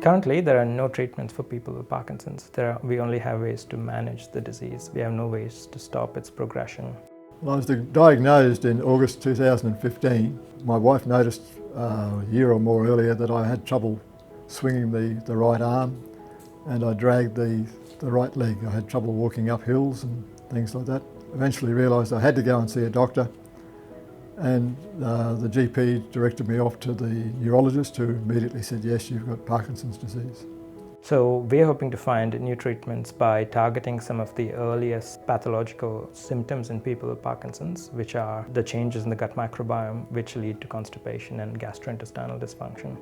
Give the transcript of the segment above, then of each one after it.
Currently, there are no treatments for people with Parkinson's. We only have ways to manage the disease. We have no ways to stop its progression. Well, I was diagnosed in August 2015. My wife noticed a year or more earlier that I had trouble swinging the right arm, and I dragged the right leg. I had trouble walking up hills and things like that. Eventually realised I had to go and see a doctor, and the GP directed me off to the neurologist, who immediately said, yes, you've got Parkinson's disease. So we're hoping to find new treatments by targeting some of the earliest pathological symptoms in people with Parkinson's, which are the changes in the gut microbiome, which lead to constipation and gastrointestinal dysfunction.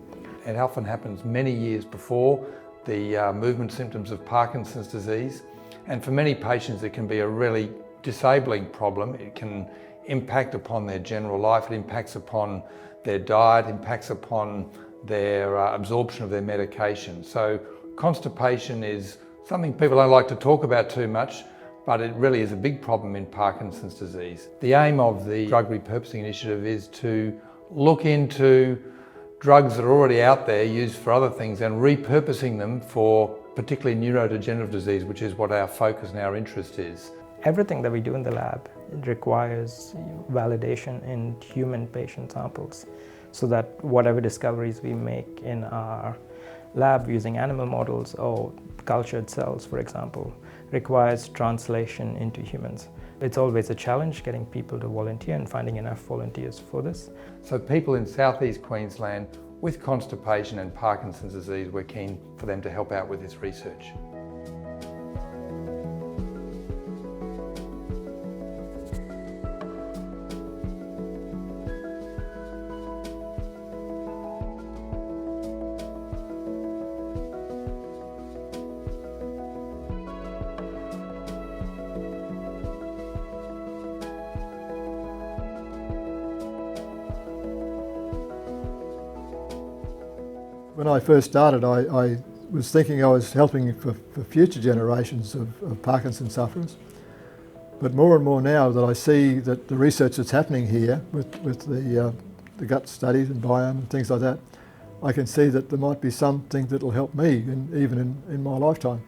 It often happens many years before the movement symptoms of Parkinson's disease, and for many patients it can be a really disabling problem. It can impact upon their general life, it impacts upon their diet, impacts upon their absorption of their medication. So constipation is something people don't like to talk about too much, but it really is a big problem in Parkinson's disease. The aim of the Drug Repurposing Initiative is to look into drugs that are already out there used for other things and repurposing them for particularly neurodegenerative disease, which is what our focus and our interest is. Everything that we do in the lab requires validation in human patient samples, so that whatever discoveries we make in our lab using animal models or cultured cells, for example, requires translation into humans. It's always a challenge getting people to volunteer and finding enough volunteers for this. So people in South East Queensland with constipation and Parkinson's disease, we're keen for them to help out with this research. When I first started, I was thinking I was helping for future generations of Parkinson's sufferers. But more and more now that I see that the research that's happening here with the gut studies and biome and things like that, I can see that there might be something that will help me even in my lifetime.